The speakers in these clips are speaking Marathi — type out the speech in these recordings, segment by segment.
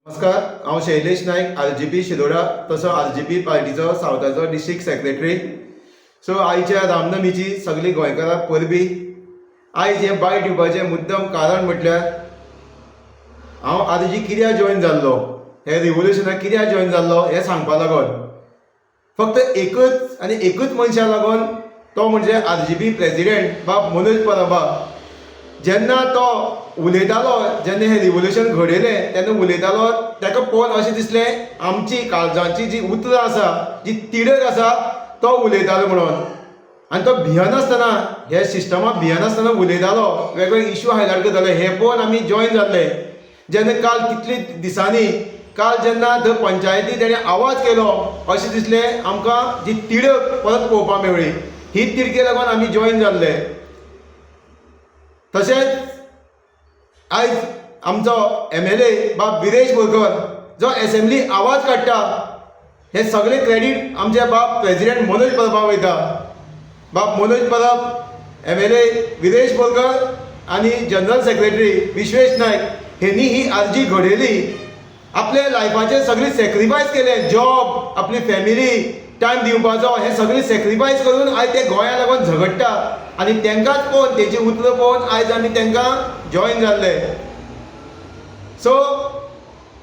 नमस्कार, हांव शैलेश नायक RGP शिरोडा तसो RGP पार्टीचो सावथाचो डिस्ट्रिक्ट सेक्रेटरी. सो आयच्या रामनमीची सगळी गोंयकारां परबी. आयज हे बायट दिवपाचें मुद्दम कारण म्हटल्यार हांव RG कित्याक जॉयन जाल्लो, हे रिव्होल्युशनाक कित्याक जॉयन जाल्लो हें सांगपा लागून. फक्त एकूच मनशाक लागून, तो म्हणजे RGP प्रेसिडेंट बाब मनोज परबा. जेन्ना तो उलयतालो, जेन्ना हें रिव्होल्युशन घडयलें तेन्ना उलयतालो, ताका पळोवन अशें दिसलें आमची काळजांची जी उतरां आसा, जी तिडक आसा, तो उलयतालो म्हणून. आनी तो भियनासतना, हे सिस्टमाक भियनासतना उलयतालो, वेगवेगळे इश्यू हायलायट करताले. हें पळोवन आमी जॉयन जाल्ले. जेन्ना काल कितले दिसांनी काल जेन्ना थंय पंचायती तेणें आवाज केलो, अशें दिसलें आमकां जी तिडक परत पळोवपाक मेळ्ळी. ही तिडके लागून आमी जॉयन जाल्ले. तशेंच आयज आमचो MLA बाब विरेश बोरकर जो असेंब्ली आवाज काडटा, हे सगळे क्रेडीट आमचे बाब प्रेसिडेंट मनोज परबा वयता. बाब मनोज परब, MLA विरेश बोरकर आनी जनरल सेक्रेटरी विश्वेश नायक हेनी ही RG घडयली. आपले लायफाचे सगळी सॅक्रिफायस केले, जॉब, आपली फॅमिली टायम दिवपाचो, हे सगळी सॅक्रिफायस करून आयज ते गोंया लागून झगडटा. आनी तांकांच पळोवन, तेची उतरां पळोवन आयज आमी तांकां जॉयन जाल्ले. सो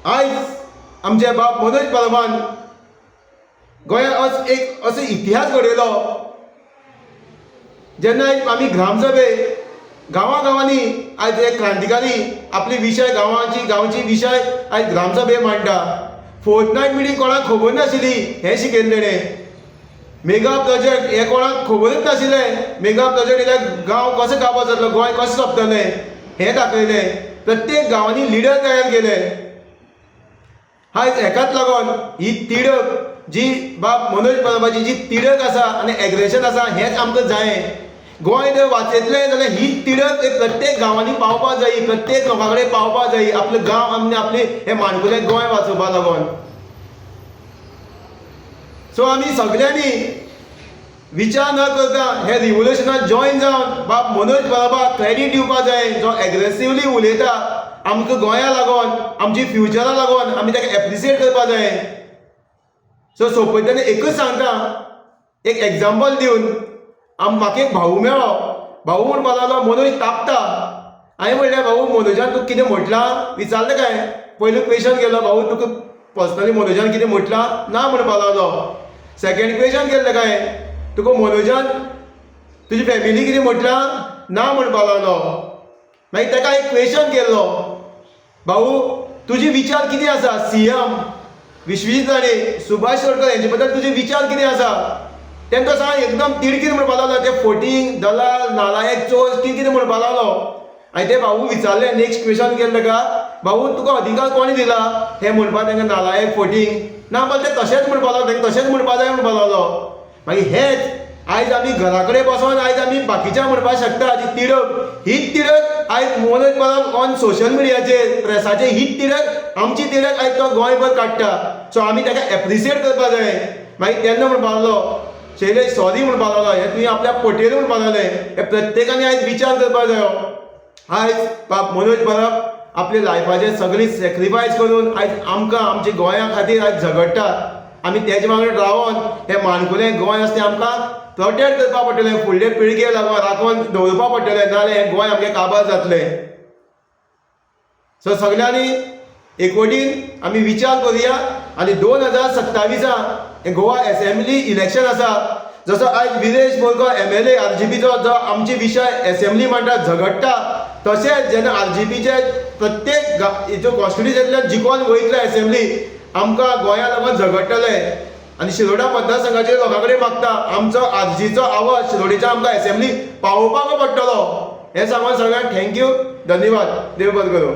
आयज आमचे बाब मनोज परबान गोंयांत एक असो इतिहास घडयलो. जेन्ना आमी ग्रामसभे गांवांनी आयज एक क्रांतिकारी आपली विशय गांवची विशय आयज ग्रामसभे मांडटा. फोर्थनायट मिटींग कोणाक खबर नाशिल्ली, हें शिकयलें तेणें. मेगा प्रोजेक्ट हे कोणाक खबरच नाशिल्लें. मेगा प्रोजेक्ट येयल्यार गांव कसो काबार जातलो, गोंय कशें सोंपतलें हें दाखयलें. प्रत्येक गांवांनी लिडर तयार केले. आयज हेकाच लागून ही तिडक जी बाब मनोज परबाची जी तिडक आसा आनी एग्रेशन आसा, हेंच आमकां जायें. गोंय जर वाचयतलें जाल्यार ही तिडक प्रत्येक गांवांनी पावपाक जायी, प्रत्येक लोकां कडेन पावपाक जायी, आपलें गांव आनी आपलें हें माणकुलें गोंय वाचोवपा लागून. सो आमी सगळ्यांनी विचार न करता हे रिव्होल्युशनाक जॉयन जावन बाब मनोज परबा क्रेडीट दिवपाक जाय, जो एग्रेसिवली उलयता आमकां गोंया लागून, आमची फ्युचरा लागून. आमी ताका एप्रिशिएट करपाक जाय. सो सोंपयतना एकूच सांगता, एक एग्जाम्पल दिवन, म्हाका एक भाऊ मेळ्ळो. भाऊ म्हणपाक लागलो मनोज तापता. हांवें म्हणलें भाऊ मनोजान तुका कितें म्हटलां विचारलें काय. पयलो क्वेश्चन केलो, भाऊ तुका पर्सनली मनोजान कितें म्हटलां ना म्हणपाक लागलो. सेकंड क्वेश्चन केल्लें काय, तुका मनोजान तुजी फॅमिली कितें म्हटलां ना म्हणपाक लागलो. मागीर ताका एक क्वेश्चन केल्लो, भाऊ तुजे विचार कितें आसा CM विश्वजीत राणे सुभाष शिरोडकर हेंचे बद्दल तुजे विचार कितें आसा. तेंकां सांग एकदम तिडकीन म्हणपाक लागलो. ते फोटींग दलाल नालायक चोर कितें म्हणपाक लागलो. हांवें ते भाऊ विचारलें, नेक्स्ट क्वेश्चन केलें ताका, भाऊ तुका अधिकार कोणी दिला हें म्हणपाक. तांकां नालायक फोटींग ना बोल ते तशेंच म्हणपाक लागलो, तांकां तशेंच म्हणपाक जाय म्हणपाक लागलो. मागीर हेच आयज आमी घरा कडेन बसोन आयज आमी बाकीच्या म्हणपाक शकता जी तिडक, हीच तिडक आयज मनोज परब ऑन सोशल मिडियाचेर प्रेसाचेर हीच तिडक, आमची तिडक आयज तो गोंयभर काडटा. सो आमी ताका एप्रिशिएट करपाक जाय. मागीर तेन्ना म्हणपाक लागलो शैलेश सॉरी म्हणपाक लागलो, हें तुवें आपल्या पटेर म्हणपाक लागलें. हे प्रत्येकानी आयज विचार करपाक जायो. आयज बाब मनोज परब आपल्या लायफाचे सगळी सॅक्रिफायस करून आयज आमकां आमच्या गोंया खातीर आयज झगडटा. आमी तेजे वांगडा रावन हें माणकुलें गोंय आसा तें आमकां प्रोटेक्ट करपाक पडटलें, फुडले पिळगे लागून राखून दवरपाक पडटलें, नाजाल्यार हें गोंय आमचें काबार जातलें. सो सगळ्यांनी एकवटीन आमी विचार करुया आनी 2027 हें गोवा असेंब्ली इलेक्शन आसा. जसो आयज विरेश बोरकर MLA RGPचो जो आमचे विशय असेंब्ली मांडटा झगडटा, तशेंच जेन्ना RGPचे प्रत्येक हेचो कॉन्स्टिट्युशनांतल्यान जिखोन वयतले असेंब्ली, आमकां गोंया लागून झगडटले. आनी शिरोडा मतदारसंघाचे लोकां कडेन मागता आमचो RGचो आवाज शिरोडेच्या आमकां असेंब्ली पावोवपाक पडटलो. हें सांगून सगळ्यांक थँक्यू, धन्यवाद, देव बरें करूं.